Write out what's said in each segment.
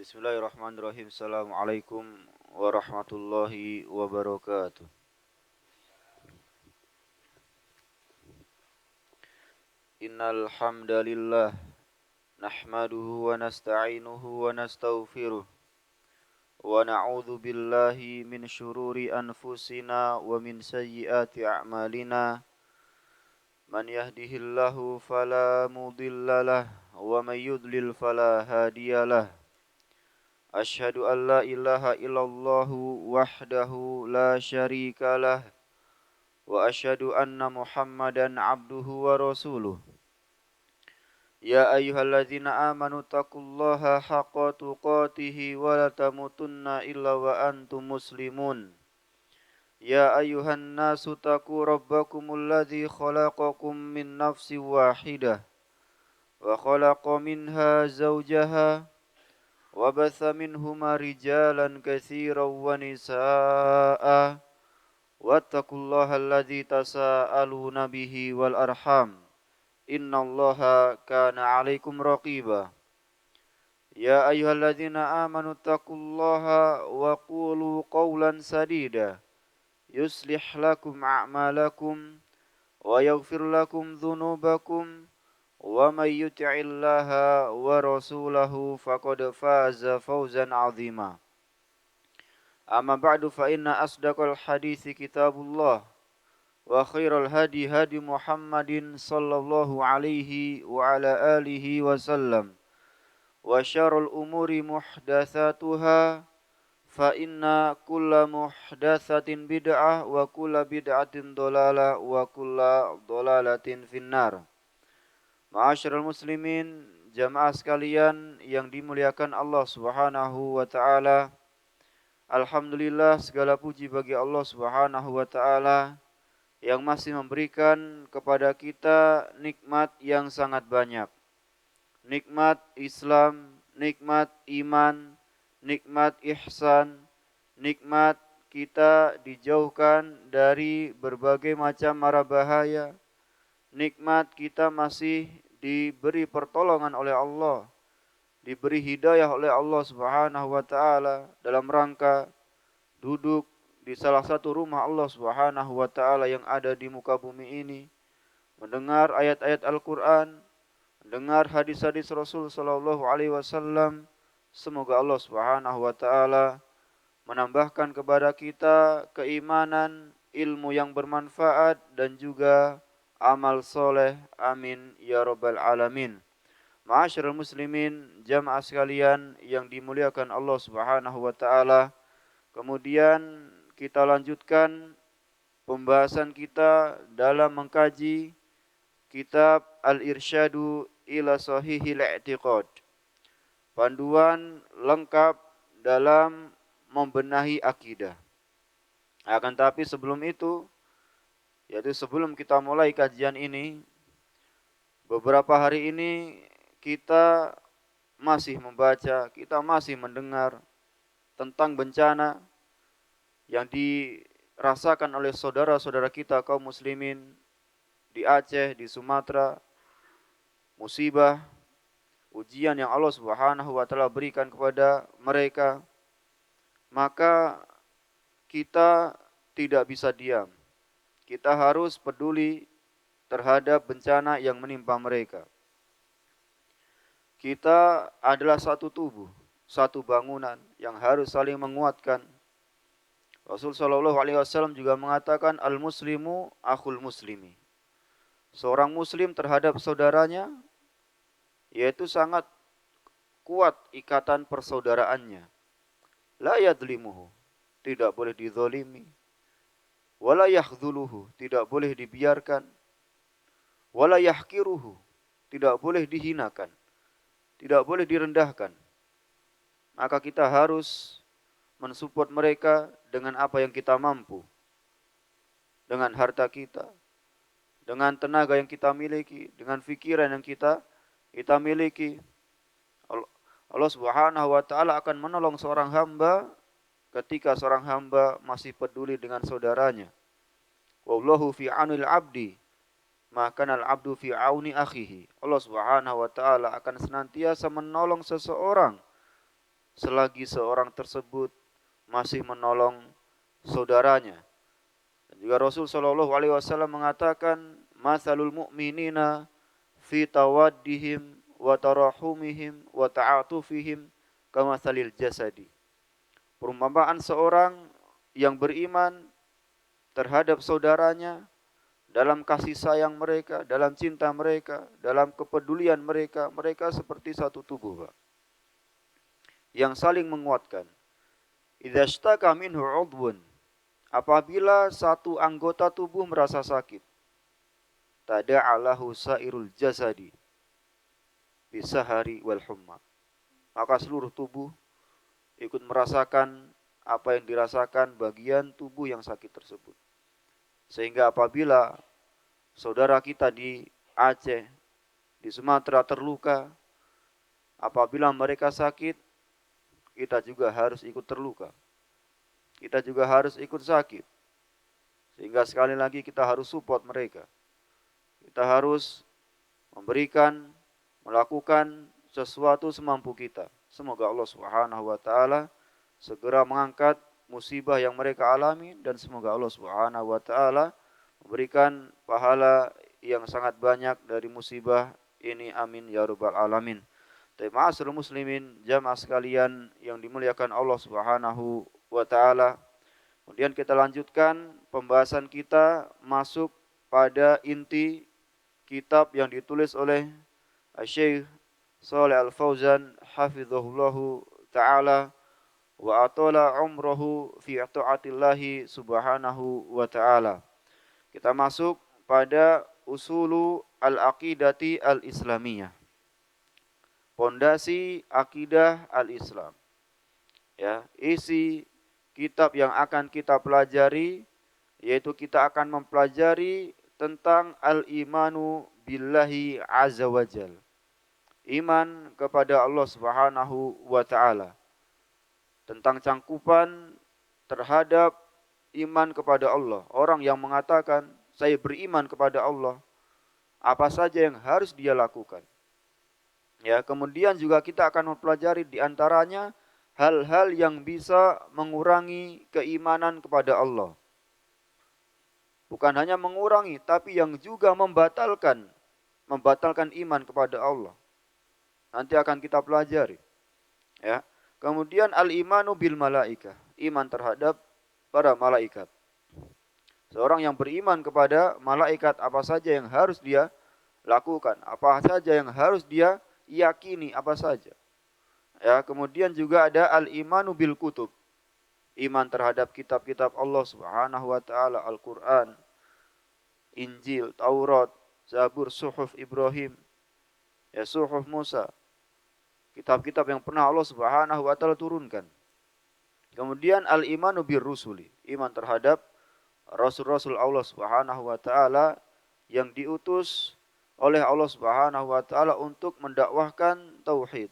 Bismillahirrahmanirrahim. Assalamualaikum warahmatullahi wabarakatuh. Innal hamdalillah nahmaduhu wa nasta'inuhu wa nastaghfiruh wa na'udzu billahi min syururi anfusina wa min sayyiati a'malina. Man yahdihillahu fala mudhillalah wa may yudlil fala hadiyalah. Asyhadu an la ilaha illallah wahdahu la syarikalah wa asyhadu anna Muhammadan abduhu wa rasuluh. Ya ayyuhalladzina amanu taqullaha haqqa tuqatih wa la tamutunna illa wa antum muslimun. Ya ayyuhan nasu taqu rabbakumul ladzi khalaqakum min nafsin wahidah wa khalaqa minha zawjaha وبث منهما رجالا كثيرا ونساء واتقوا الله الذي تساءلون به والأرحام إن الله كان عليكم رقيبا يا أيها الذين آمنوا اتقوا الله وقولوا قولا سديدا يصلح لكم أعمالكم ويغفر لكم ذنوبكم ومن يطع الله ورسوله فقد فاز فوزا عظيما أما بعد فإن أصدق الحديث كتاب الله وخير الهدي هدي محمد صلى الله عليه وعلى آله وسلم وشر الأمور محدثاتها فإن كل محدثة بدعة وكل بدعة ضلالة وكل ضلالة في النار. Ma'asyiral muslimin, jamaah sekalian yang dimuliakan Allah Subhanahu wa taala. Alhamdulillah, segala puji bagi Allah Subhanahu wa taala yang masih memberikan kepada kita nikmat yang sangat banyak. Nikmat Islam, nikmat iman, nikmat ihsan, nikmat kita dijauhkan dari berbagai macam mara bahaya. Nikmat kita masih diberi pertolongan oleh Allah, diberi hidayah oleh Allah Subhanahu wa taala dalam rangka duduk di salah satu rumah Allah Subhanahu wa taala yang ada di muka bumi ini, mendengar ayat-ayat Al-Qur'an, mendengar hadis-hadis Rasul sallallahu alaihi wasallam. Semoga Allah Subhanahu wa taala menambahkan kepada kita keimanan, ilmu yang bermanfaat dan juga amal soleh, amin ya rabbal alamin. Ma'asyiral muslimin, jamaah sekalian yang dimuliakan Allah Subhanahu wa taala. Kemudian kita lanjutkan pembahasan kita dalam mengkaji kitab Al-Irsyadu ila Shahihil I'tiqad. Panduan lengkap dalam membenahi akidah. Akan tapi sebelum itu, yaitu sebelum kita mulai kajian ini, beberapa hari ini kita masih membaca, kita masih mendengar tentang bencana yang dirasakan oleh saudara-saudara kita kaum muslimin di Aceh, di Sumatera, musibah, ujian yang Allah Subhanahu wa taala berikan kepada mereka. Maka kita tidak bisa diam. Kita harus peduli terhadap bencana yang menimpa mereka. Kita adalah satu tubuh, satu bangunan yang harus saling menguatkan. Rasul sallallahu alaihi wasallam juga mengatakan al-muslimu akhul muslimi. Seorang muslim terhadap saudaranya yaitu sangat kuat ikatan persaudaraannya. La yadlimuhu, tidak boleh dizalimi. Wala yakhdhuluhu, tidak boleh dibiarkan. Wala yahkiruhu, tidak boleh dihinakan, tidak boleh direndahkan. Maka kita harus mensupport mereka dengan apa yang kita mampu. Dengan harta kita, dengan tenaga yang kita miliki, dengan fikiran yang kita miliki. Allah Subhanahu wa taala akan menolong seorang hamba ketika seorang hamba masih peduli dengan saudaranya. Wallahu fi aunil abdi, maka al-abdu fi auni akhihi. Allah Subhanahu wa taala akan senantiasa menolong seseorang selagi seorang tersebut masih menolong saudaranya. Dan juga Rasul Shallallahu Alaihi Wasallam mengatakan, "Matsalul mu'minina fi tawaddihim wa tarahumihim wa ta'atufihim kamatsalil jasadi." Perumpamaan seorang yang beriman terhadap saudaranya dalam kasih sayang mereka, dalam cinta mereka, dalam kepedulian mereka, mereka seperti satu tubuh, Pak, yang saling menguatkan. Idza ishtaka minhu 'udwun, apabila satu anggota tubuh merasa sakit, tada'alahu sairul jasadi bisahari wal humma, maka seluruh tubuh ikut merasakan apa yang dirasakan bagian tubuh yang sakit tersebut. Sehingga apabila saudara kita di Aceh, di Sumatera terluka, apabila mereka sakit, kita juga harus ikut terluka. Kita juga harus ikut sakit. Sehingga sekali lagi kita harus support mereka. Kita harus memberikan, melakukan sesuatu semampu kita. Semoga Allah Subhanahu wa taala segera mengangkat musibah yang mereka alami, dan semoga Allah Subhanahu wa taala memberikan pahala yang sangat banyak dari musibah ini, amin ya rabbal alamin. Ma'asyiral muslimin, jamaah sekalian yang dimuliakan Allah Subhanahu wa taala. Kemudian kita lanjutkan pembahasan kita masuk pada inti kitab yang ditulis oleh Syekh Shalih Al-Fauzan hafizahullahu taala wa atala umrahu fi ta'atillahi subhanahu wa ta'ala. Kita masuk pada usulu al-aqidati al-islamiyah. Pondasi akidah al-Islam. Ya, isi kitab yang akan kita pelajari yaitu kita akan mempelajari tentang al-imanu billahi azza wajal. Iman kepada Allah Subhanahu wa taala. Tentang cangkupan terhadap iman kepada Allah. Orang yang mengatakan, saya beriman kepada Allah, apa saja yang harus dia lakukan. Ya, kemudian juga kita akan mempelajari di antaranya hal-hal yang bisa mengurangi keimanan kepada Allah. Bukan hanya mengurangi, tapi yang juga membatalkan iman kepada Allah. Nanti akan kita pelajari. Ya. Kemudian al-imanu bil malaikah, iman terhadap para malaikat. Seorang yang beriman kepada malaikat, apa saja yang harus dia lakukan, apa saja yang harus dia yakini, apa saja. Ya, kemudian juga ada al-imanu bil kutub, iman terhadap kitab-kitab Allah Subhanahu wa taala, Al-Qur'an, Injil, Taurat, Zabur, Suhuf Ibrahim, ya Suhuf Musa. Kitab-kitab yang pernah Allah Subhanahu wa taala turunkan. Kemudian al-imanu bir rusuli, iman terhadap rasul-rasul Allah Subhanahu wa taala yang diutus oleh Allah Subhanahu wa taala untuk mendakwahkan tauhid,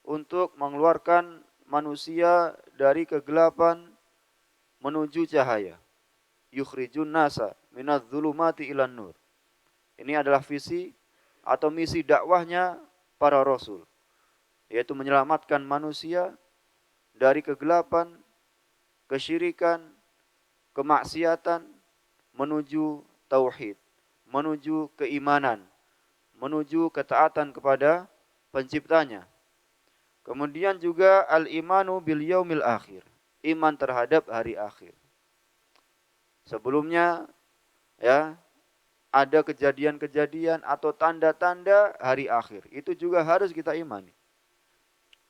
untuk mengeluarkan manusia dari kegelapan menuju cahaya. Yukhrijun nasa minadz zulumati ilan nur. Ini adalah visi atau misi dakwahnya para rasul, yaitu menyelamatkan manusia dari kegelapan, kesyirikan, kemaksiatan, menuju tauhid, menuju keimanan, menuju ketaatan kepada penciptanya. Kemudian juga al-imanu bil yaumil akhir, iman terhadap hari akhir. Sebelumnya ya ada kejadian-kejadian atau tanda-tanda hari akhir. Itu juga harus kita imani.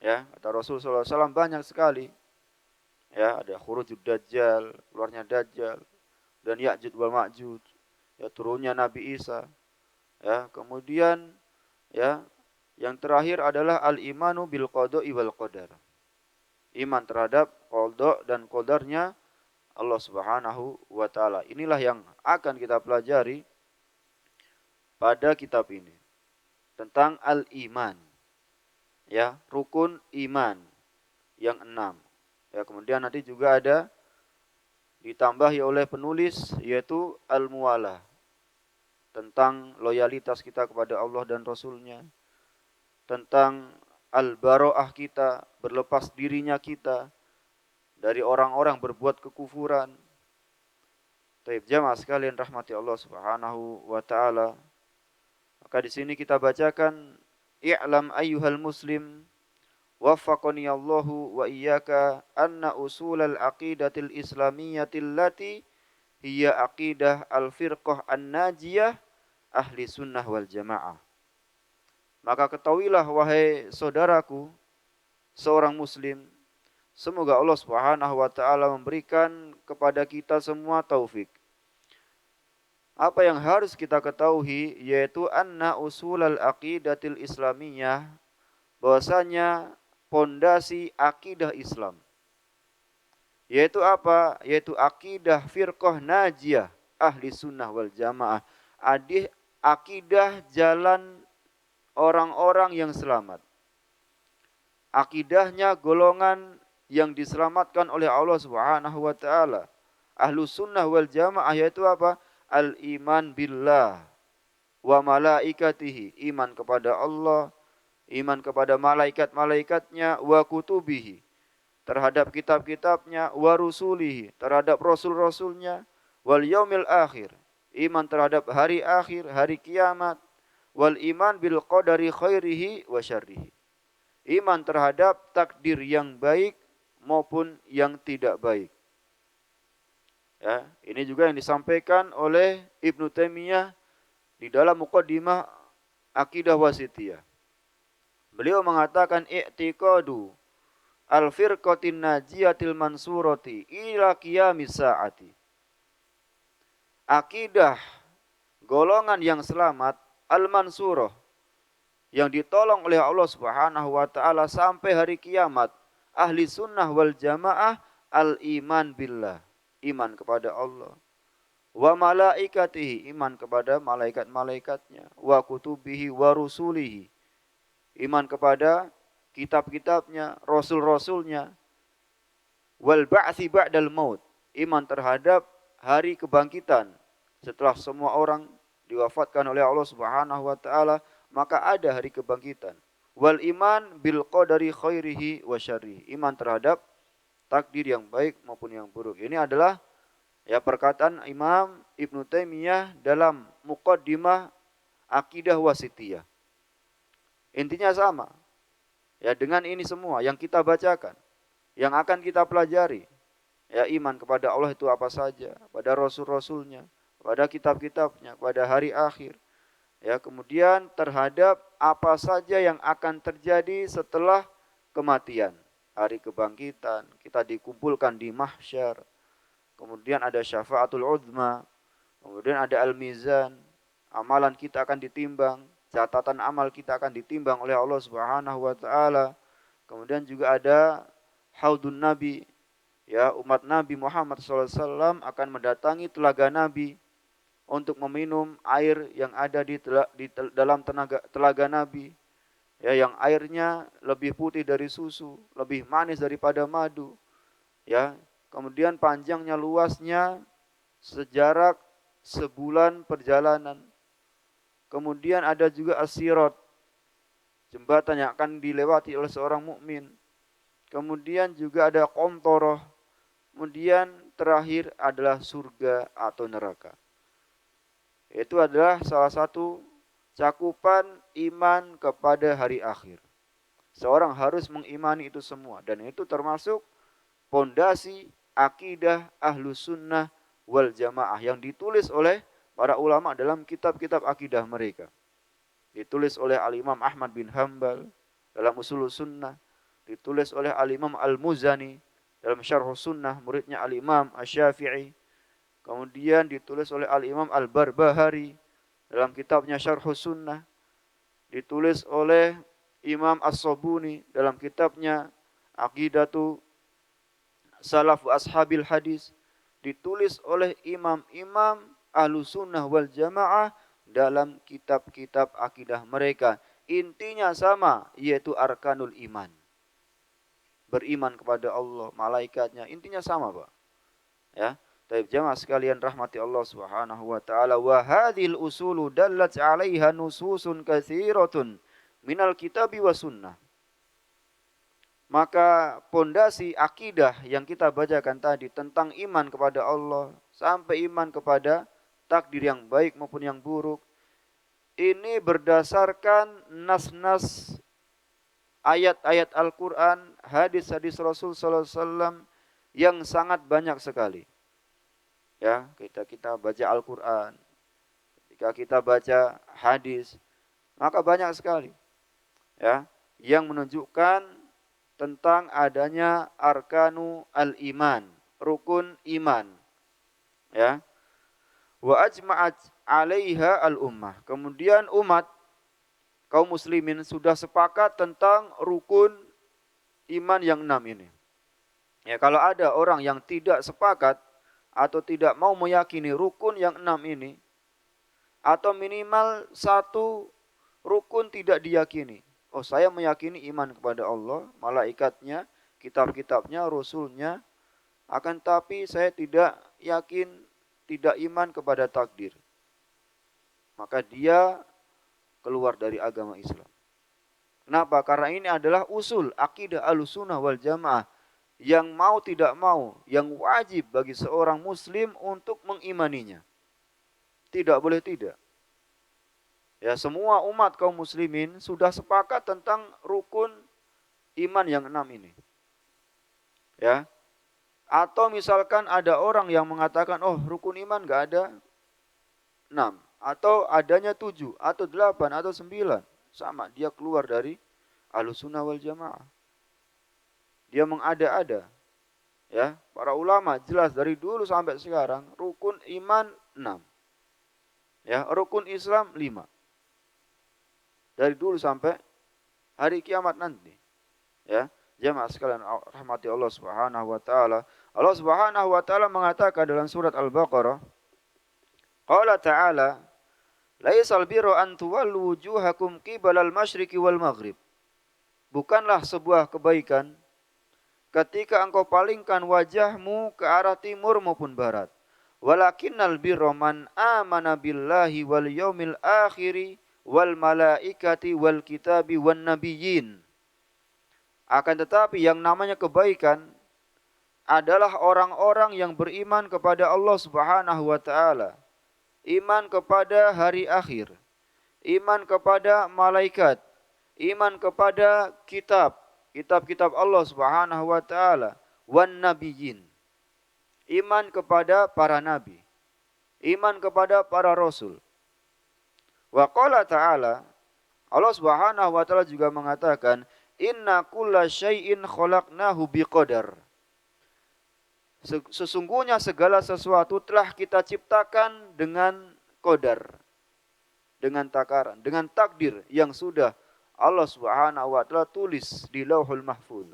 Ya, kata Rasulullah SAW banyak sekali. Ya, ada khurujud dajjal, keluarnya dajjal, dan Ya'juj wal Ma'juj, ya turunnya Nabi Isa. Ya, kemudian ya yang terakhir adalah al-imanu bil qada'i wal qadar. Iman terhadap qada dan qadarnya Allah Subhanahu wa taala. Inilah yang akan kita pelajari pada kitab ini. Tentang al-iman. Ya, rukun iman yang 6. Ya, kemudian nanti juga ada ditambahi oleh penulis yaitu al-muwalah, tentang loyalitas kita kepada Allah dan Rasulnya, tentang al-bara'ah kita, berlepas dirinya kita dari orang-orang berbuat kekufuran. Taib jamaah sekalian rahmati Allah Subhanahu wa taala. Maka di sini kita bacakan i'lam ayyuhal muslim waffaqani Allahu wa iyyaka anna usulal aqidatil islamiyatil lati hiya aqidah al-firqah an-najiyah ahli sunnah wal jamaah. Maka ketahuilah wahai saudaraku, seorang muslim, semoga Allah Subhanahu wa taala memberikan kepada kita semua taufik. Apa yang harus kita ketahui yaitu anna usulal aqidatil islamiyah, bahwasanya pondasi akidah Islam. Yaitu apa? Yaitu akidah firqah najiyah ahli sunnah wal jamaah. Akidah jalan orang-orang yang selamat. Akidahnya golongan yang diselamatkan oleh Allah Subhanahu wa taala. Ahlu sunnah wal jamaah yaitu apa? Al-iman billah wa malaikatihi, iman kepada Allah, iman kepada malaikat-malaikatnya, wa kutubihi, terhadap kitab-kitabnya, wa rusulihi, terhadap rasul-rasulnya, wal yaumil akhir, iman terhadap hari akhir, hari kiamat, wal iman bil qadari khairihi wa syarrihi, iman terhadap takdir yang baik maupun yang tidak baik. Ya, ini juga yang disampaikan oleh Ibnu Taimiyah di dalam Muqaddimah Aqidah Wasithiyah. Beliau mengatakan i'tiqadu al-firqatin najiyatil mansurati ila qiyamis saati. Akidah golongan yang selamat al-mansurah, yang ditolong oleh Allah Subhanahu wa taala sampai hari kiamat. Ahli sunnah wal jamaah al-iman billah, iman kepada Allah. Wa malaikatihi, iman kepada malaikat-malaikatnya. Wa kutubihi wa rusulihi, iman kepada kitab-kitabnya, rasul-rasulnya. Wal ba'thi ba'dal maut, iman terhadap hari kebangkitan. Setelah semua orang diwafatkan oleh Allah Subhanahu wa taala, maka ada hari kebangkitan. Wal iman bil qadari khairihi wa syarrihi, iman terhadap takdir yang baik maupun yang buruk. Ini adalah perkataan Imam Ibnu Taimiyah dalam Muqaddimah Aqidah Wasithiyah. Intinya sama. Ya, dengan ini semua yang kita bacakan, yang akan kita pelajari. Ya, iman kepada Allah itu apa saja, pada rasul-rasulnya, pada kitab-kitabnya, pada hari akhir. Ya, kemudian terhadap apa saja yang akan terjadi setelah kematian, hari kebangkitan, kita dikumpulkan di mahsyar. Kemudian ada syafaatul uzma, kemudian ada al-mizan, amalan kita akan ditimbang, catatan amal kita akan ditimbang oleh Allah Subhanahu wa taala. Kemudian juga ada haudun nabi, ya, umat Nabi Muhammad SAW akan mendatangi telaga Nabi untuk meminum air yang ada di dalam telaga Nabi, ya, yang airnya lebih putih dari susu, lebih manis daripada madu, ya. Kemudian panjangnya luasnya sejarak sebulan perjalanan. Kemudian ada juga as-sirat, jembatan yang akan dilewati oleh seorang mukmin. Kemudian juga ada qantoroh. Kemudian terakhir adalah surga atau neraka. Itu adalah salah satu cakupan iman kepada hari akhir. Seorang harus mengimani itu semua, dan itu termasuk pondasi akidah Ahlus Sunnah wal Jamaah yang ditulis oleh para ulama dalam kitab-kitab akidah mereka. Ditulis oleh Al-Imam Ahmad bin Hanbal dalam Ushulus Sunnah, ditulis oleh Al-Imam Al-Muzani dalam Syarhus Sunnah, muridnya Al-Imam Asy-Syafi'i. Kemudian ditulis oleh Al-Imam Al-Barbahari dalam kitabnya Syarhus Sunnah. Ditulis oleh Imam As-Sabuni dalam kitabnya Aqidatu Salaf wa Ashabil Hadis. Ditulis oleh imam-imam Ahlus Sunnah wal Jamaah dalam kitab-kitab akidah mereka. Intinya sama, yaitu arkanul iman. Beriman kepada Allah, malaikatnya, intinya sama, Pak. Ya. Taib jamaah sekalian rahmati Allah Subhanahu wa taala, wa hadhil usulu dallat 'alaiha nususun katsiratun minal kitabi wa sunnah. Maka pondasi akidah yang kita bacakan tadi tentang iman kepada Allah sampai iman kepada takdir yang baik maupun yang buruk, ini berdasarkan nas-nas ayat-ayat Al-Quran, hadis-hadis Rasul Sallallahu Alaihi Wasallam yang sangat banyak sekali. Ya, kita baca Al-Quran, ketika kita baca hadis, maka banyak sekali ya yang menunjukkan tentang adanya arkanu al-iman, rukun iman. Ya. Wa ajma'at 'alaiha al-ummah. Kemudian umat kaum muslimin sudah sepakat tentang rukun iman yang 6 ini. Ya, kalau ada orang yang tidak sepakat atau tidak mau meyakini rukun yang 6 ini, atau minimal satu rukun tidak diyakini. Oh, saya meyakini iman kepada Allah, malaikatnya, kitab-kitabnya, rasulnya, akan tapi saya tidak yakin, tidak iman kepada takdir. Maka dia keluar dari agama Islam. Kenapa? Karena ini adalah usul akidah Ahlussunnah wal Jamaah yang mau tidak mau, yang wajib bagi seorang muslim untuk mengimaninya. Tidak boleh tidak. Ya, semua umat kaum muslimin sudah sepakat tentang rukun iman yang 6 ini. Ya. Atau misalkan ada orang yang mengatakan, oh rukun iman enggak ada 6. Atau adanya 7, atau 8, atau 9. Sama, dia keluar dari Ahlussunnah wal Jamaah. Dia mengada-ada. Ya, para ulama jelas dari dulu sampai sekarang, rukun iman 6. Ya, rukun Islam 5. Dari dulu sampai hari kiamat nanti. Ya, jemaah sekalian rahmati Allah Subhanahu wa taala. Allah Subhanahu wa taala mengatakan dalam surat Al-Baqarah, qala ta'ala, laisal birru an tuwallu wujuhakum qibalal masyriqi wal maghrib. Bukanlah sebuah kebaikan ketika engkau palingkan wajahmu ke arah timur maupun barat. Walakinnal birra man amana billahi wal yaumil akhiri wal malaikati wal kitabi wan nabiyyin. Akan tetapi yang namanya kebaikan adalah orang-orang yang beriman kepada Allah Subhanahu wa taala, iman kepada hari akhir, iman kepada malaikat, iman kepada kitab-kitab Allah Subhanahu wa taala, wan nabiyyin. Iman kepada para nabi, iman kepada para rasul. Wa qala ta'ala, Allah Subhanahu wa taala juga mengatakan, inna kulla syai'in khalaqnahu biqadar. Sesungguhnya segala sesuatu telah kita ciptakan dengan qadar, dengan takaran, dengan takdir yang sudah Allah Subhanahu wa taala tulis di Lauhul Mahfuz.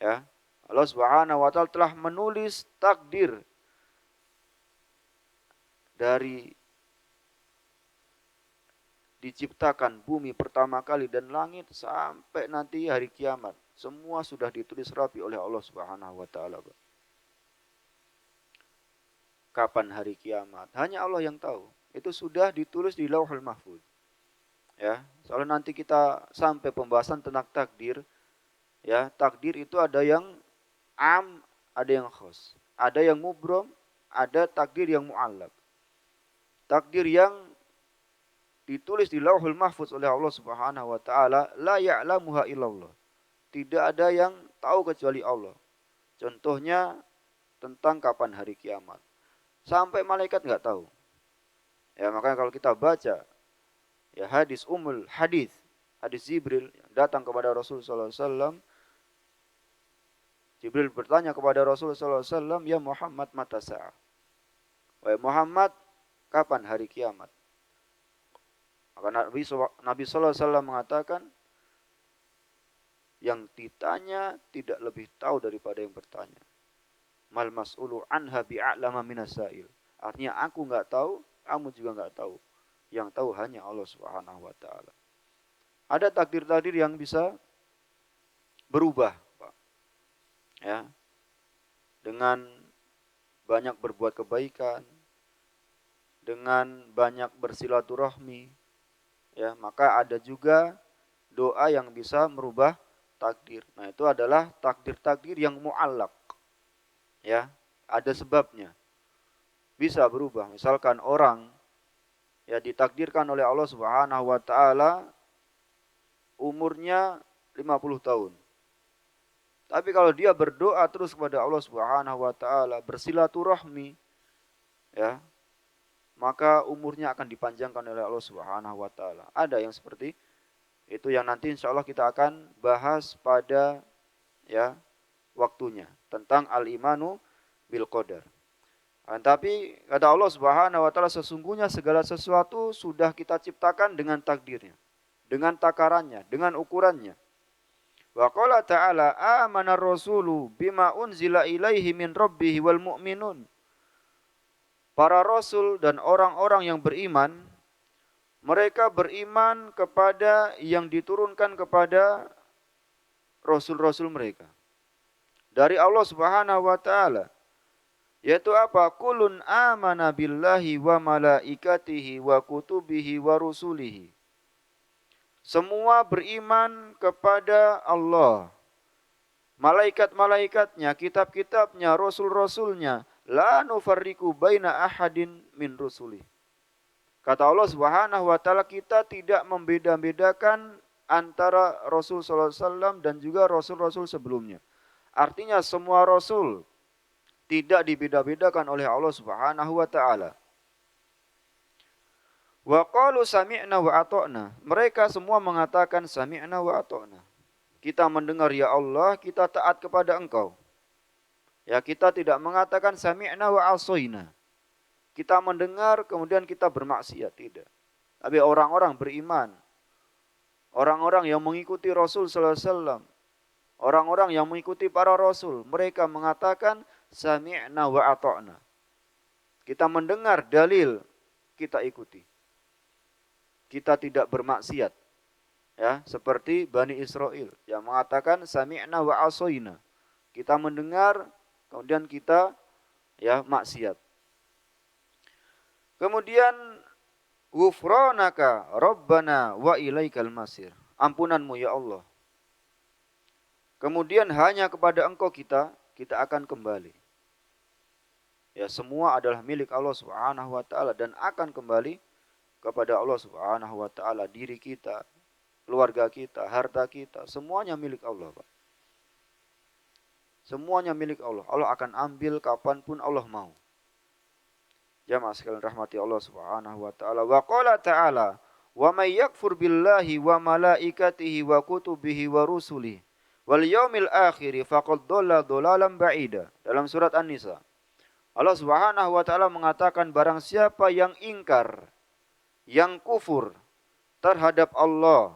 Ya, Allah Subhanahu wa taala telah menulis takdir dari diciptakan bumi pertama kali dan langit sampai nanti hari kiamat. Semua sudah ditulis rapi oleh Allah Subhanahu wa taala. Kapan hari kiamat? Hanya Allah yang tahu. Itu sudah ditulis di Lauhul Mahfuz. Ya, soalnya nanti kita sampai pembahasan tentang takdir. Ya, takdir itu ada yang am, ada yang khas. Ada yang mubrom, ada takdir yang mu'allaq. Takdir yang ditulis di Lauhul Mahfuz oleh Allah Subhanahu wa taala, la ya'lamuha illallah. Tidak ada yang tahu kecuali Allah. Contohnya tentang kapan hari kiamat. Sampai malaikat enggak tahu. Ya, makanya kalau kita baca ya hadis hadis Jibril yang datang kepada Rasul sallallahu alaihi wasallam, Jibril bertanya kepada Rasul sallallahu alaihi wasallam, "Ya Muhammad, mata sa'ah?" Wahai Muhammad, kapan hari kiamat? Maka Nabi sallallahu alaihi wasallam mengatakan, yang ditanya tidak lebih tahu daripada yang bertanya. Mal mas'ulu anha bi'a'lama minas sa'il. Artinya aku enggak tahu, kamu juga enggak tahu. Yang tahu hanya Allah Subhanahu wa taala. Ada takdir-takdir yang bisa berubah, Pak. Ya. Dengan banyak berbuat kebaikan, dengan banyak bersilaturahmi, ya, maka ada juga doa yang bisa merubah takdir. Nah, itu adalah takdir-takdir yang mu'allaq. Ya, ada sebabnya. Bisa berubah. Misalkan orang ya ditakdirkan oleh Allah Subhanahu wa taala umurnya 50 tahun. Tapi kalau dia berdoa terus kepada Allah Subhanahu wa taala, bersilaturahmi, ya, maka umurnya akan dipanjangkan oleh Allah Subhanahu wa taala. Ada yang seperti itu yang nanti insya Allah kita akan bahas pada ya waktunya tentang al-imanu bil qadar. Tapi kata Allah Subhanahu wa taala sesungguhnya segala sesuatu sudah kita ciptakan dengan takdirnya, dengan takarannya, dengan ukurannya. Wa qala ta'ala amana rasulu bima unzila ilaihi min rabbih wal mu'minun. Para rasul dan orang-orang yang beriman, mereka beriman kepada yang diturunkan kepada rasul-rasul mereka dari Allah Subhanahu wa taala. Yaitu apa? Kullun amana billahi wa malaikatihi wa kutubihi wa rusulihi. Semua beriman kepada Allah, malaikat-malaikatnya, kitab-kitabnya, rasul-rasulnya. La nufarriqu baina ahadin min rusuli. Kata Allah Subhanahu wa taala, kita tidak membeda-bedakan antara Rasul sallallahu alaihi wasallam dan juga rasul-rasul sebelumnya. Artinya semua rasul tidak dibeda-bedakan oleh Allah Subhanahu wa taala. Wa qalu sami'na wa ata'na. Mereka semua mengatakan sami'na wa ata'na. Kita mendengar ya Allah, kita taat kepada Engkau. Ya, kita tidak mengatakan sami'na wa asaina. Kita mendengar kemudian kita bermaksiat, tidak. Tapi orang-orang beriman, orang-orang yang mengikuti Rasul sallallahu alaihi wasallam, orang-orang yang mengikuti para rasul, mereka mengatakan sami'na wa ata'na. Kita mendengar dalil, kita ikuti. Kita tidak bermaksiat. Ya, seperti Bani Israel yang mengatakan sami'na wa asaina. Kita mendengar kemudian kita ya maksiat. Kemudian ghufranaka rabbana wa ilaikal masir. Ampunanmu ya Allah. Kemudian hanya kepada Engkau kita akan kembali. Ya, semua adalah milik Allah Subhanahu wa taala dan akan kembali kepada Allah Subhanahu wa taala. Diri kita, keluarga kita, harta kita, semuanya milik Allah, Pak. Semuanya milik Allah. Allah akan ambil kapanpun Allah mau. Jamaah sekalian rahmati Allah Subhanahu wa taala. Wa qala ta'ala, "Wa may yakfur billahi wa malaikatihi wa kutubihi wa rusulihi wal yaumil akhir faqad dhalla dhalalan ba'ida." Dalam surat An-Nisa. Allah Subhanahu wa taala mengatakan barang siapa yang ingkar, yang kufur terhadap Allah,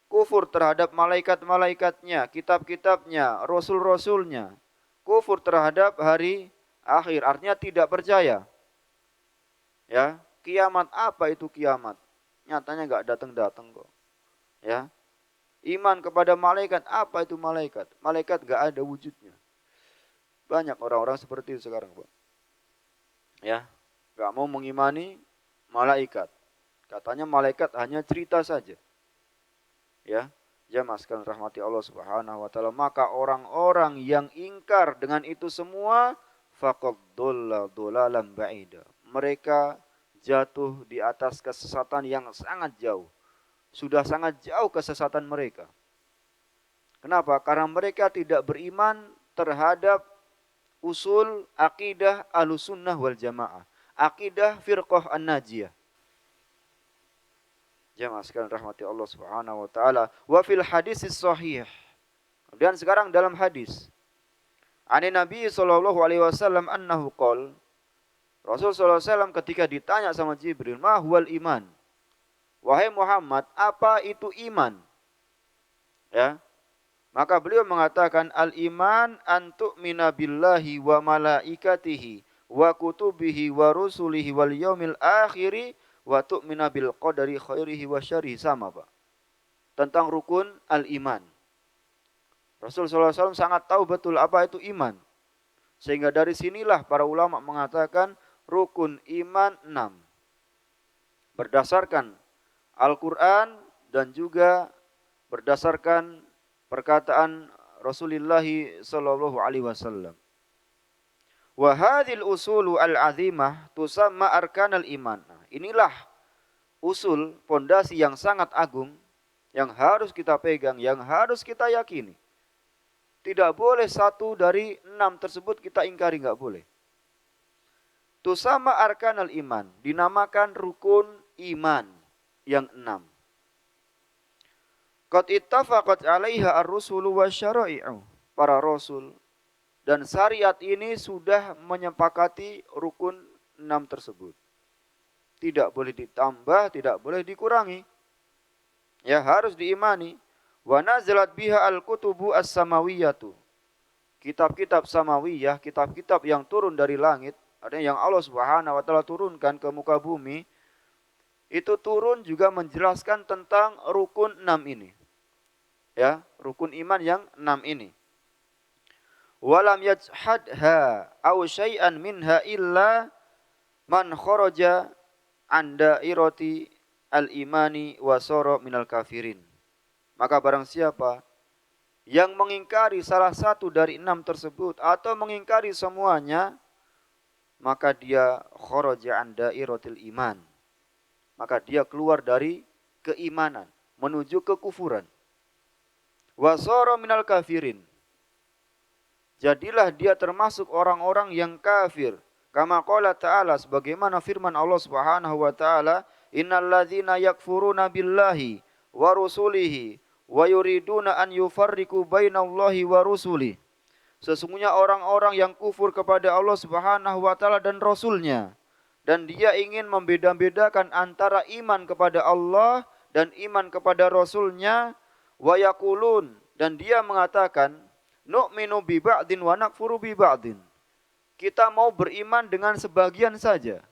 kufur terhadap malaikat-malaikatnya, kitab-kitabnya, rasul-rasulnya, kufur terhadap hari akhir, artinya tidak percaya. Ya, kiamat, apa itu kiamat? Nyatanya enggak datang-datang kok. Ya. Iman kepada malaikat, apa itu malaikat? Malaikat enggak ada wujudnya. Banyak orang-orang seperti itu sekarang, Pak. Ya, enggak mau mengimani malaikat. Katanya malaikat hanya cerita saja. Ya, jamaah sekalian rahmati Allah Subhanahu wa taala, maka orang-orang yang ingkar dengan itu semua faqad dhalla dhalalan ba'ida. Mereka jatuh di atas kesesatan yang sangat jauh. Sudah sangat jauh kesesatan mereka. Kenapa? Karena mereka tidak beriman terhadap usul akidah Ahlussunnah wal Jamaah, akidah firqah an-najiyah. Jamaah sekalian rahmati Allah Subhanahu wa taala. Wa fil hadisis sahih. Dan sekarang dalam hadis. Ani Nabi sallallahu alaihi wasallam annahu qol. Rasul sallallahu alaihi wasallam ketika ditanya sama Jibril, "Ma huwal iman?" Wahai Muhammad, apa itu iman? Ya. Maka beliau mengatakan al-iman an tu'mina billahi wa malaikatihi wa kutubihi wa rusulihi wal yaumil akhiri wa tu'mina bil qadari khairihi wa syarrihi. Sama, Pak. Tentang rukun al-iman. Rasul sallallahu alaihi wasallam sangat tahu betul apa itu iman. Sehingga dari sinilah para ulama mengatakan rukun iman 6. Berdasarkan Al-Quran dan juga berdasarkan perkataan Rasulullah sallallahu alaihi wasallam. Wa hadhil usulu al-azimah tusamma arkanal iman. Nah, inilah usul pondasi yang sangat agung yang harus kita pegang, yang harus kita yakini. Tidak boleh satu dari 6 tersebut kita ingkari, enggak boleh. Tusamma arkanal iman, dinamakan rukun iman yang 6. Qad ittafaqat 'alaiha ar-rusulu wasyara'i'u. Para rasul dan syariat ini sudah menyepakati rukun 6 tersebut. Tidak boleh ditambah, tidak boleh dikurangi. Ya, harus diimani. Wa nazalat biha al-kutubu as-samawiyatu. Kitab-kitab samawiyah, kitab-kitab yang turun dari langit, artinya yang Allah Subhanahu wa taala turunkan ke muka bumi, itu turun juga menjelaskan tentang rukun 6 ini. Ya, rukun iman yang 6 ini. Walam yajhadha aw syai'an minha illa man kharaja an dairati al-imani wa sara minal kafirin. Maka barang siapa yang mengingkari salah satu dari 6 tersebut atau mengingkari semuanya, maka dia kharaja an dairatil iman. Maka dia keluar dari keimanan menuju kekufuran. Wa sara minal kafirin. Jadilah dia termasuk orang-orang yang kafir. Kama qala ta'ala, sebagaimana firman Allah Subhanahu wa taala, innal ladzina yakfuruna billahi wa rusulihi wa yuriduna an yufarriqu bainallahi wa rusulihi. Sesungguhnya orang-orang yang kufur kepada Allah Subhanahu wa taala dan rasulnya, dan dia ingin membeda-bedakan antara iman kepada Allah dan iman kepada rasulnya, wa yaqulun, dan dia mengatakan, nu'minu bi ba'din wa nakfuru bi ba'din. Kita mau beriman dengan sebagian saja.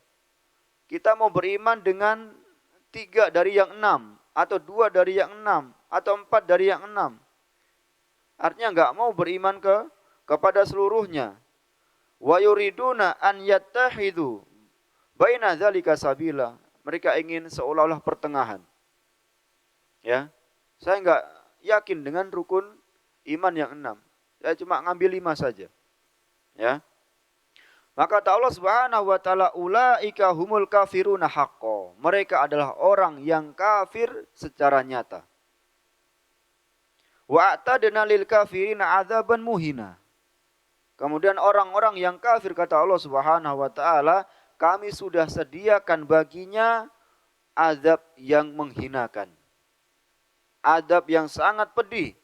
Kita mau beriman dengan 3 dari yang 6, atau 2 dari yang 6, atau 4 dari yang 6. Artinya enggak mau beriman kepada seluruhnya. Wa yuriduna an yattahidu baina dzalika sabila. Mereka ingin seolah-olah pertengahan. Ya. Saya enggak yakin dengan rukun iman yang 6. Saya cuma ngambil 5 saja. Ya. Maka kata Allah Subhanahu wa taala, ulaika humul kafiruna haqqo. Mereka adalah orang yang kafir secara nyata. Wa a'tadna lil kafirina adzaban muhina. Kemudian orang-orang yang kafir, kata Allah Subhanahu wa taala, kami sudah sediakan baginya azab yang menghinakan. Azab yang sangat pedih.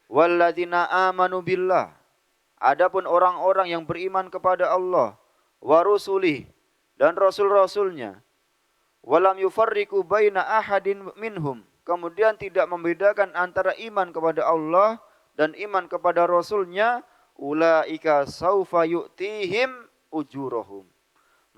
Walladzina amanu billah. Adapun orang-orang yang beriman kepada Allah wa rusulih dan rasul-rasulnya, walam yufarriqu baina ahadin minhum, kemudian tidak membedakan antara iman kepada Allah dan iman kepada rasulnya, ulaika saufa yu'tihim ujurahum.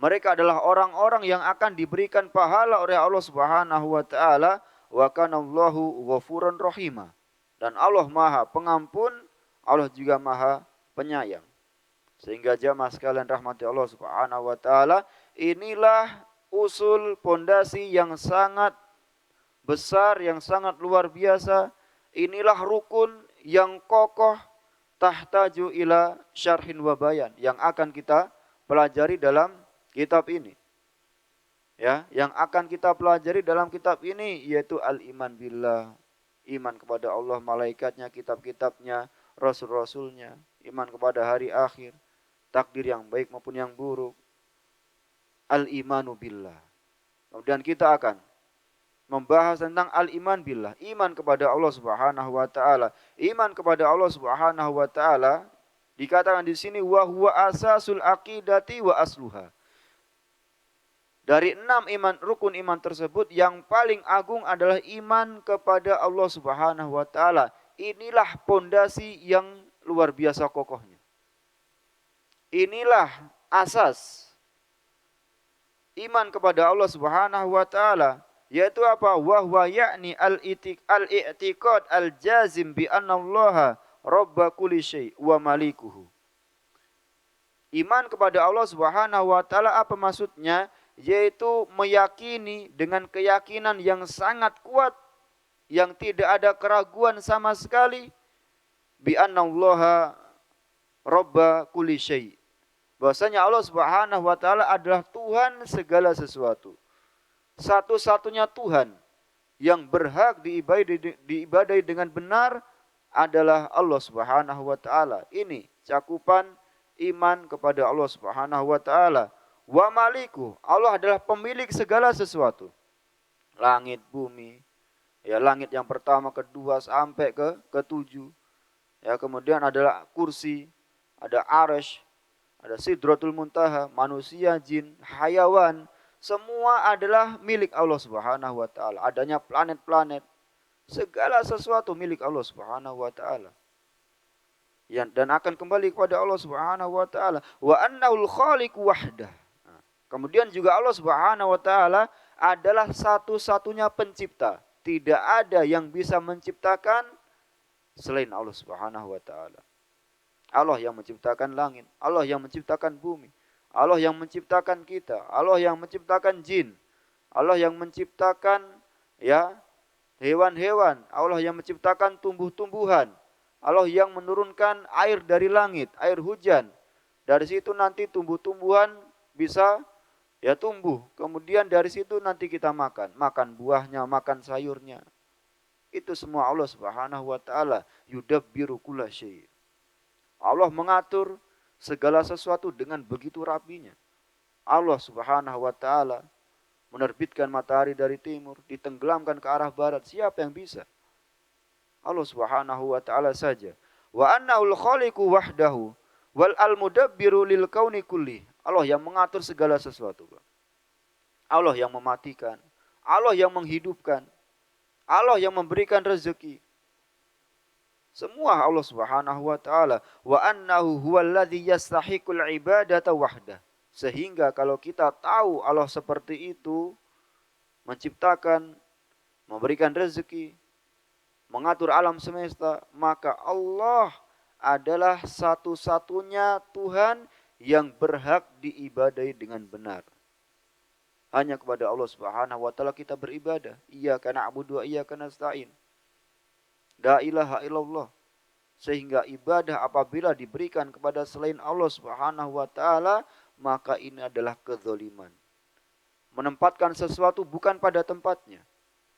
Mereka adalah orang-orang yang akan diberikan pahala oleh Allah Subhanahu wa taala, wa kanallahu ghafuran rahima. Dan Allah Maha Pengampun, Allah juga Maha Penyayang. Sehingga jamaah sekalian rahmati Allah Subhanahu wa taala, inilah usul pondasi yang sangat besar, yang sangat luar biasa. Inilah rukun yang kokoh, tahtaju ila syarhin wa bayan, yang akan kita pelajari dalam kitab ini. Ya, yang akan kita pelajari dalam kitab ini yaitu al-iman billah, iman kepada Allah, malaikatnya, kitab-kitabnya, rasul-rasulnya, iman kepada hari akhir, takdir yang baik maupun yang buruk. Al-imanu billah. Kemudian kita akan membahas tentang al-iman billah, iman kepada Allah Subhanahu wa taala. Iman kepada Allah Subhanahu wa taala dikatakan di sini wa huwa asasul aqidati wa asluha. Dari 6 rukun iman tersebut, yang paling agung adalah iman kepada Allah Subhanahu wa taala. Inilah pondasi yang luar biasa kokohnya. Inilah asas iman kepada Allah Subhanahu wa taala, yaitu apa? Wa huwa ya'ni al-i'tiqad al-jazim bi anna Allah rabba kulli syai' wa malikuhu. Iman kepada Allah Subhanahu wa taala apa maksudnya? Yaitu meyakini dengan keyakinan yang sangat kuat yang tidak ada keraguan sama sekali bi annallaha robba kulli syai'. Bahwasanya Allah Subhanahu wa taala adalah Tuhan segala sesuatu. Satu-satunya Tuhan yang berhak diibadai dengan benar adalah Allah Subhanahu wa taala. Ini cakupan iman kepada Allah Subhanahu wa taala. Wa maliku, Allah adalah pemilik segala sesuatu. Langit, bumi, ya langit yang pertama, kedua sampai ke ketujuh. Ya, kemudian adalah kursi, ada arsy, ada sidratul muntaha, manusia, jin, hayawan, semua adalah milik Allah Subhanahu wa taala. Adanya planet-planet, segala sesuatu milik Allah Subhanahu wa taala. Dan akan kembali kepada Allah Subhanahu wa taala. Wa annahul khaliqu wahdah. Kemudian juga Allah Subhanahu wa taala adalah satu-satunya pencipta. Tidak ada yang bisa menciptakan selain Allah Subhanahu wa taala. Allah yang menciptakan langit, Allah yang menciptakan bumi, Allah yang menciptakan kita, Allah yang menciptakan jin, Allah yang menciptakan ya hewan-hewan, Allah yang menciptakan tumbuh-tumbuhan, Allah yang menurunkan air dari langit, air hujan. Dari situ nanti tumbuh-tumbuhan bisa ya tumbuh. Kemudian dari situ nanti kita makan buahnya, makan sayurnya. Itu semua Allah Subhanahu wa taala yudabbiru kulla syai'. Allah mengatur segala sesuatu dengan begitu rapinya. Allah Subhanahu wa taala menerbitkan matahari dari timur, ditenggelamkan ke arah barat. Siapa yang bisa? Allah Subhanahu wa taala saja. Wa annahul khaliqu wahdahu wal al-mudabbiru lil kauni kulli. Allah yang mengatur segala sesuatu. Allah yang mematikan, Allah yang menghidupkan, Allah yang memberikan rezeki. Semua Allah Subhanahu wa taala. Wa annahu huwallazi yastahiqul ibadata wahdah. Sehingga kalau kita tahu Allah seperti itu, menciptakan, memberikan rezeki, mengatur alam semesta, maka Allah adalah satu-satunya Tuhan yang berhak diibadai dengan benar. Hanya kepada Allah Subhanahu wa taala kita beribadah. Iyyaka na'budu wa iyyaka nasta'in. La ilaha illallah. Sehingga ibadah apabila diberikan kepada selain Allah Subhanahu wa taala, maka ini adalah kezaliman. Menempatkan sesuatu bukan pada tempatnya.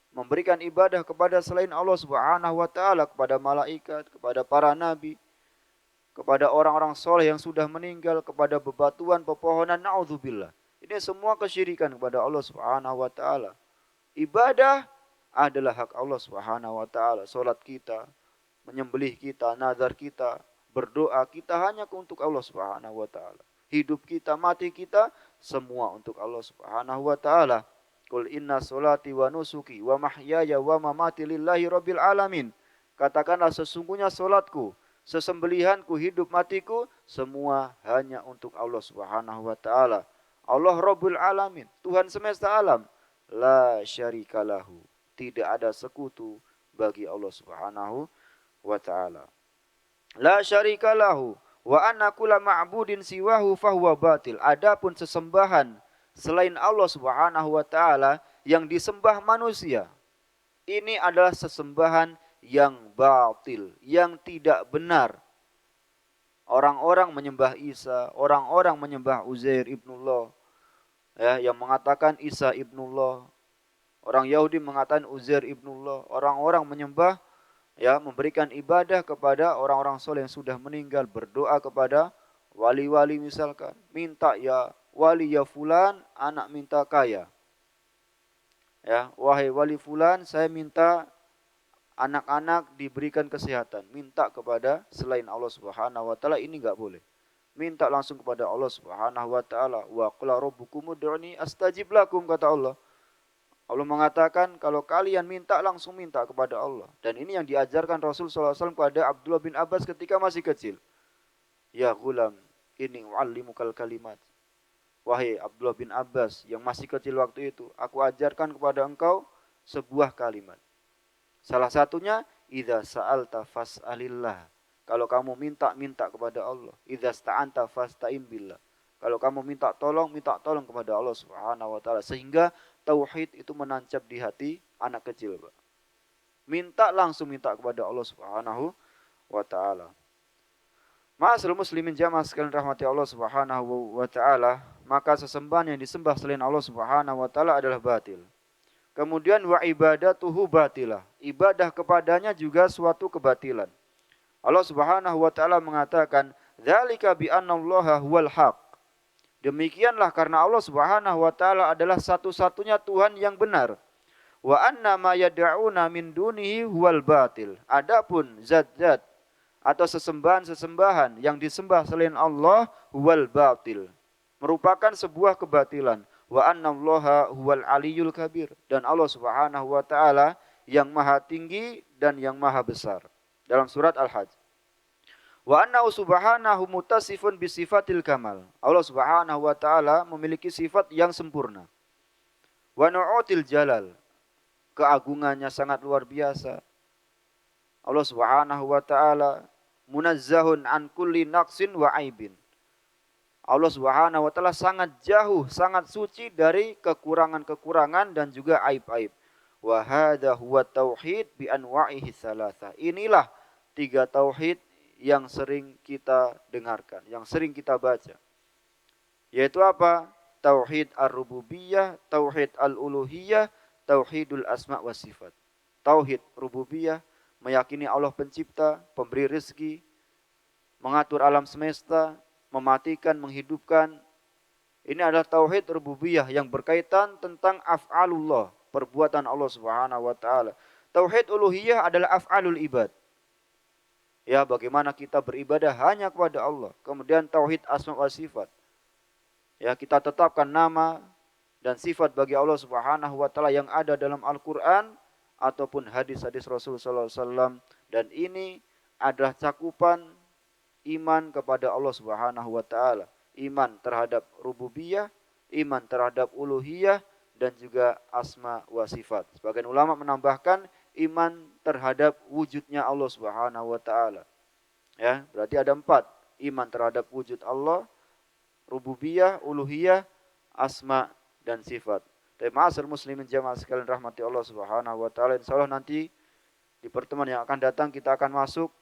Memberikan ibadah kepada selain Allah Subhanahu wa taala, kepada malaikat, kepada para nabi, kepada orang-orang soleh yang sudah meninggal, kepada bebatuan, pepohonan, naudzubillah. Ini semua kesyirikan kepada Allah Subhanahu wa taala. Ibadah adalah hak Allah Subhanahu wa taala. Salat kita, menyembelih kita, nazar kita, berdoa kita hanya untuk Allah Subhanahu wa taala. Hidup kita, mati kita semua untuk Allah Subhanahu wa taala. Qul inna solati wa nusuki wa mahyaya wa mamati lillahi rabbil alamin. Katakanlah sesungguhnya solatku, sesembelihanku, hidup matiku semua hanya untuk Allah Subhanahu wa taala. Allah Rabbul Alamin, Tuhan semesta alam. La syarikalahu. Tidak ada sekutu bagi Allah Subhanahu wa taala. La syarikalahu wa anna kulla ma'budin siwahu fahuwa batil. Adapun sesembahan selain Allah Subhanahu wa taala yang disembah manusia, ini adalah sesembahan yang batil, yang tidak benar. Orang-orang menyembah Isa, orang-orang menyembah Uzair ibnullah, ya, yang mengatakan Isa ibnullah. Orang Yahudi mengatakan Uzair ibnullah. Orang-orang menyembah, ya, memberikan ibadah kepada orang-orang soleh yang sudah meninggal, berdoa kepada wali-wali misalkan, minta ya wali ya fulan, anak minta kaya. Ya, wahai wali fulan, saya minta anak-anak diberikan kesehatan. Minta kepada selain Allah Subhanahu wa taala, ini enggak boleh. Minta langsung kepada Allah Subhanahu wa taala. Wa qala rabbukum ud'uni astajib lakum, kata Allah. Allah mengatakan kalau kalian minta langsung minta kepada Allah. Dan ini yang diajarkan Rasul sallallahu alaihi wasallam kepada Abdullah bin Abbas ketika masih kecil. Ya gulam, inni u'allimukal kalimat. Wahai Abdullah bin Abbas yang masih kecil waktu itu, aku ajarkan kepada engkau sebuah kalimat. Salah satunya, idza sa'alta fas'alillah. Kalau kamu minta kepada Allah. Idza sta'anta fasta'in billah. Kalau kamu minta tolong kepada Allah Subhanahu wa taala, sehingga tauhid itu menancap di hati anak kecil, Pak. langsung minta kepada Allah Subhanahu wa taala. Ma'asyiral muslimin jamaah sekalian rahmati Allah Subhanahu wa taala, maka sesembahan yang disembah selain Allah Subhanahu wa taala adalah batil. Kemudian wa ibadatuhu batilah. Ibadah kepadanya juga suatu kebatilan. Allah Subhanahu wa taala mengatakan, "Dzalika bi annallaha huwal haq." Demikianlah karena Allah Subhanahu wa taala adalah satu-satunya Tuhan yang benar. Wa anna ma yad'una min dunihi huwal batil. Adapun zat-zat atau sesembahan-sesembahan yang disembah selain Allah huwal batil, merupakan sebuah kebatilan. Wa annallaha huwal aliyul kabir, dan Allah Subhanahu wa taala yang maha tinggi dan yang maha besar. Dalam surat Al-Hajj. Wa annahu subhanahu mutasifun bisifatil kamal. Allah Subhanahu wa taala memiliki sifat yang sempurna. Wa nu'util jalal, keagungannya sangat luar biasa. Allah Subhanahu wa taala munazzahun an kulli naqsin wa aibin. Allah Subhanahu wa taala sangat jauh, sangat suci dari kekurangan-kekurangan dan juga aib-aib. Wa hadza huwa tauhid bi anwa'ihi tsalatsa. Inilah tiga tauhid yang sering kita dengarkan, yang sering kita baca. Yaitu apa? Tauhid ar-rububiyah, tauhid al-uluhiyah, tauhidul asma wa sifat. Tauhid rububiyah, meyakini Allah pencipta, pemberi rezeki, mengatur alam semesta, mematikan, menghidupkan. Ini adalah tauhid rububiyah yang berkaitan tentang af'alullah, perbuatan Allah Subhanahu wa taala. Tauhid uluhiyah adalah af'alul ibad. Ya, bagaimana kita beribadah hanya kepada Allah. Kemudian tauhid asma wa sifat. Ya, kita tetapkan nama dan sifat bagi Allah Subhanahu wa taala yang ada dalam Al-Qur'an ataupun hadis-hadis Rasul sallallahu alaihi wasallam, dan ini adalah cakupan iman kepada Allah Subhanahu wa taala. Iman terhadap rububiyah, iman terhadap uluhiyah, dan juga asma wa sifat. Sebagian ulama menambahkan iman terhadap wujudnya Allah Subhanahu wa taala. Ya, berarti ada 4. Iman terhadap wujud Allah, rububiyah, uluhiyah, asma dan sifat. Tapi ma'asyiral muslimin jamaah sekalian rahmati Allah Subhanahu wa taala, insyaallah nanti di pertemuan yang akan datang kita akan masuk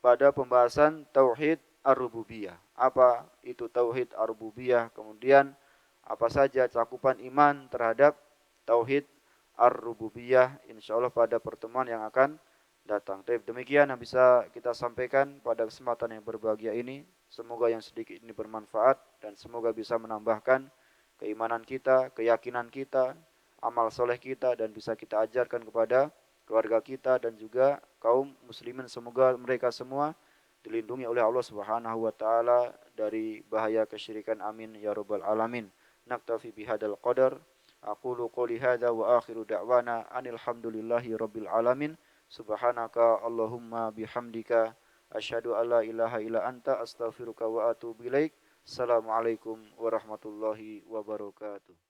pada pembahasan tauhid ar-rububiyah. Apa itu tauhid ar-rububiyah? Kemudian apa saja cakupan iman terhadap tauhid ar-rububiyah, insyaallah pada pertemuan yang akan datang. Demikian yang bisa kita sampaikan pada kesempatan yang berbahagia ini. Semoga yang sedikit ini bermanfaat dan semoga bisa menambahkan keimanan kita, keyakinan kita, amal soleh kita, dan bisa kita ajarkan kepada keluarga kita dan juga kaum muslimin. Semoga mereka semua dilindungi oleh Allah Subhanahu wa taala dari bahaya kesyirikan. Amin ya rabbal alamin. Naktafi bihadzal qadar. Aqulu qouli hadza wa akhiru da'wana anil hamdulillahi rabbil alamin. Subhanaka Allahumma bihamdika asyhadu an la ilaha illa anta astaghfiruka wa atubu ilaik. Assalamualaikum warahmatullahi wabarakatuh.